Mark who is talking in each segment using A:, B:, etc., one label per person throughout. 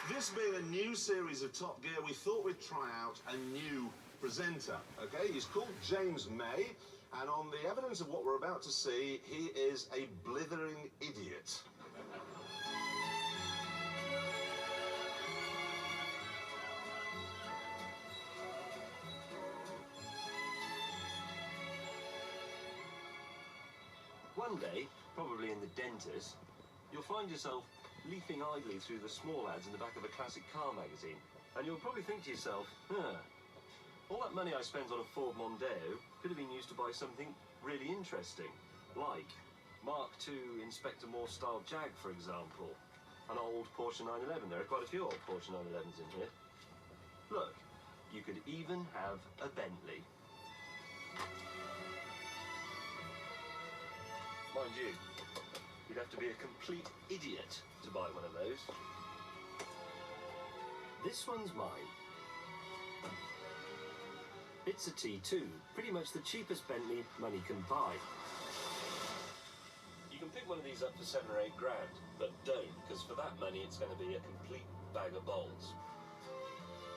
A: This being a new series of Top Gear, we thought we'd try out a new presenter, okay? He's called James May, and on the evidence of what we're about to see, he is a blithering idiot.
B: One day, probably in the dentist, you'll find yourself leafing idly through the small ads in the back of a classic car magazine, and you'll probably think to yourself, all that money I spent on a Ford Mondeo could have been used to buy something really interesting, like Mark II Inspector Morse style Jag, for example, an old Porsche 911. There are quite a few old Porsche 911s in here. Look, you could even have a Bentley. Mind you, you'd have to be a complete idiot to buy one of those. This one's mine. It's a T2, pretty much the cheapest Bentley money can buy. You can pick one of these up for 7 or 8 grand, but don't, because for that money it's going to be a complete bag of bolts.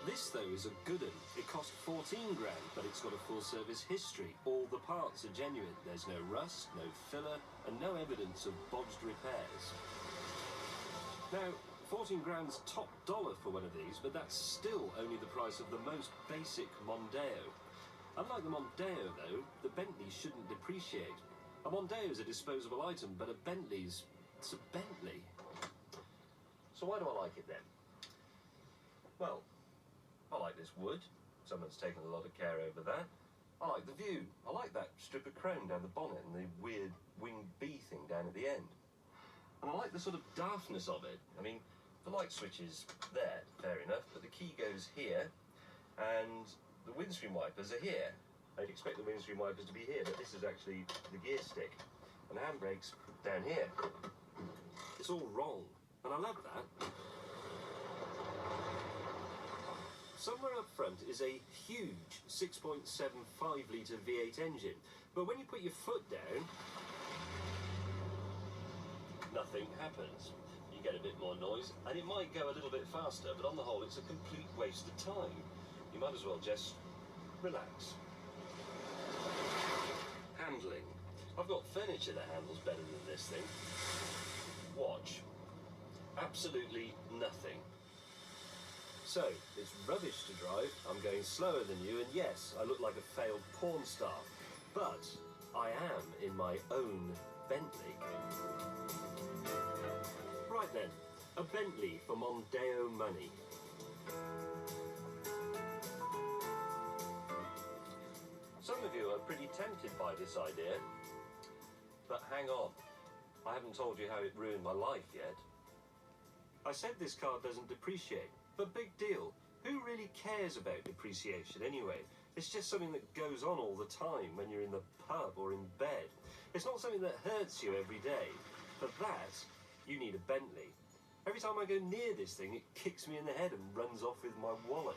B: This, though, is a good one. It cost 14 grand, but it's got a full-service history. All the parts are genuine. There's no rust, no filler, and no evidence of bodged repairs. Now, 14 grand's top dollar for one of these, but that's still only the price of the most basic Mondeo. Unlike the Mondeo, though, the Bentley shouldn't depreciate. A Mondeo is a disposable item, but a Bentley's... it's a Bentley. So why do I like it, then? Well, I like this wood. Someone's taken a lot of care over that. I like the view. I like that strip of chrome down the bonnet and the weird winged bee thing down at the end. And I like the sort of daftness of it. I mean, the light switch is there, fair enough, but the key goes here, and the windscreen wipers are here. I'd expect the windscreen wipers to be here, but this is actually the gear stick. And the handbrake's down here. It's all wrong, and I love that. Somewhere up front is a huge 6.75-litre V8 engine, but when you put your foot down, nothing happens. You get a bit more noise, and it might go a little bit faster, but on the whole, it's a complete waste of time. You might as well just relax. Handling. I've got furniture that handles better than this thing. Watch. Absolutely nothing. So, it's rubbish to drive, I'm going slower than you, and yes, I look like a failed porn star. But I am in my own Bentley. Right then, a Bentley for Mondeo money. Some of you are pretty tempted by this idea, but hang on, I haven't told you how it ruined my life yet. I said this car doesn't depreciate. But big deal. Who really cares about depreciation anyway? It's just something that goes on all the time when you're in the pub or in bed. It's not something that hurts you every day. For that, you need a Bentley. Every time I go near this thing, it kicks me in the head and runs off with my wallet.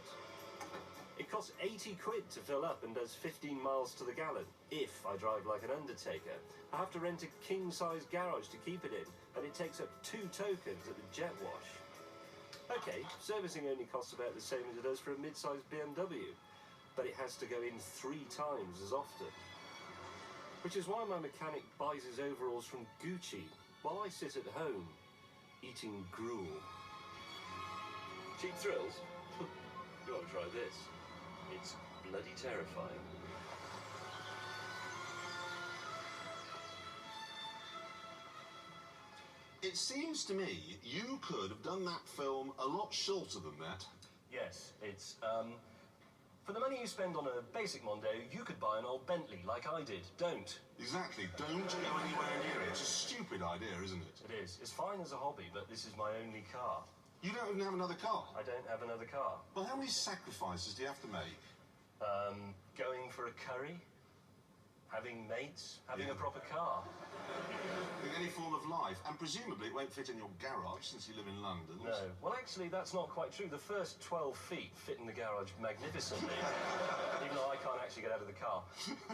B: It costs 80 quid to fill up and does 15 miles to the gallon, if I drive like an undertaker. I have to rent a king-size garage to keep it in, and it takes up 2 tokens at the jet wash. Okay, servicing only costs about the same as it does for a mid-sized BMW, but it has to go in 3 times as often. Which is why my mechanic buys his overalls from Gucci, while I sit at home, eating gruel. Cheap thrills? You ought to try this. It's bloody terrifying.
A: It seems to me you could have done that film a lot shorter than that.
B: Yes, it's, for the money you spend on a basic Mondeo, you could buy an old Bentley like I did. Don't.
A: Exactly. Don't go anywhere near it. It's a stupid idea, isn't it?
B: It is. It's fine as a hobby, but this is my only car.
A: You don't even have another car?
B: I don't have another car.
A: Well, how many sacrifices do you have to make?
B: Going for a curry, having mates, having a proper car.
A: Any form of life, and presumably it won't fit in your garage since you live in London.
B: No. Well, actually, that's not quite true. The first 12 feet fit in the garage magnificently, even though I can't actually get out of the car.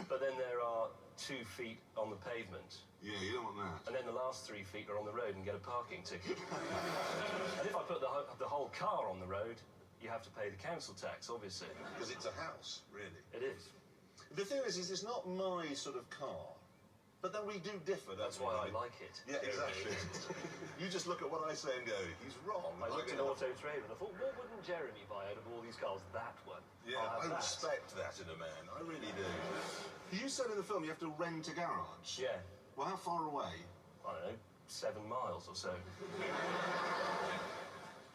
B: But then there are 2 feet on the pavement.
A: Yeah, you don't want that.
B: And then the last 3 feet are on the road and get a parking ticket. And if I put the whole car on the road, you have to pay the council tax, obviously.
A: Because it's a house, really.
B: It is.
A: The thing is it's not my sort of car. But then we do differ, don't
B: That's
A: we?
B: why I like it.
A: Yeah, exactly. You just look at what I say and go, he's wrong.
B: I looked at Auto Trade and I thought, what wouldn't Jeremy buy out of all these cars? That one.
A: Yeah,
B: I'll
A: I
B: have that.
A: respect that in a man. I really do. You said in the film you have to rent a garage.
B: Yeah.
A: Well, how far away?
B: I don't know, 7 miles or so.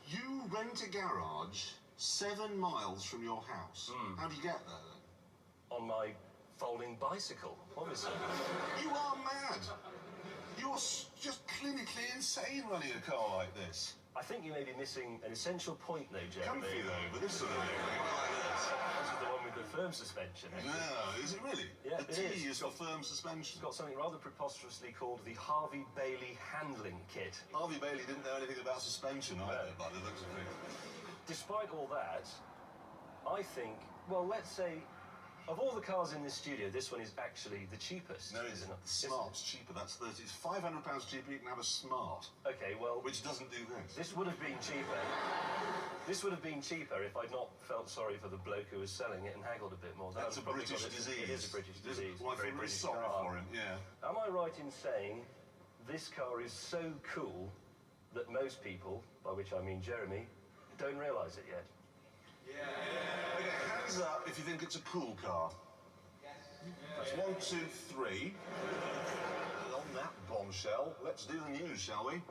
A: You rent a garage 7 miles from your house. How do you get there then?
B: On my folding bicycle, obviously.
A: You are mad. You're just clinically insane running a car like this.
B: I think you may be missing an essential point though, Jeremy.
A: Comfy though, but this sort of thing. Like this.
B: This is the one with the firm suspension.
A: No, is it really?
B: Yeah,
A: the
B: it
A: T
B: is.
A: is for firm suspension.
B: It's got something rather preposterously called the Harvey Bailey Handling Kit.
A: Harvey Bailey didn't know anything about suspension either, by the looks of things.
B: Despite all that, I think, well, let's say, of all the cars in this studio, this one is actually the cheapest.
A: No, it's
B: isn't it?
A: Smart's cheaper. That's 30. It's £500 cheaper. You can have a Smart,
B: Okay, well,
A: which doesn't do this.
B: this would have been cheaper. This would have been cheaper if I'd not felt sorry for the bloke who was selling it and haggled a bit more.
A: That's a
B: probably
A: British
B: got
A: disease.
B: It is a British disease.
A: Well, I
B: Very
A: feel really
B: British
A: sorry
B: car.
A: for him. Yeah.
B: Am I right in saying this car is so cool that most people, by which I mean Jeremy, don't realise it yet?
A: Okay, hands up if you think it's a cool car. That's 1, 2, 3. And on that bombshell, let's do the news, shall we?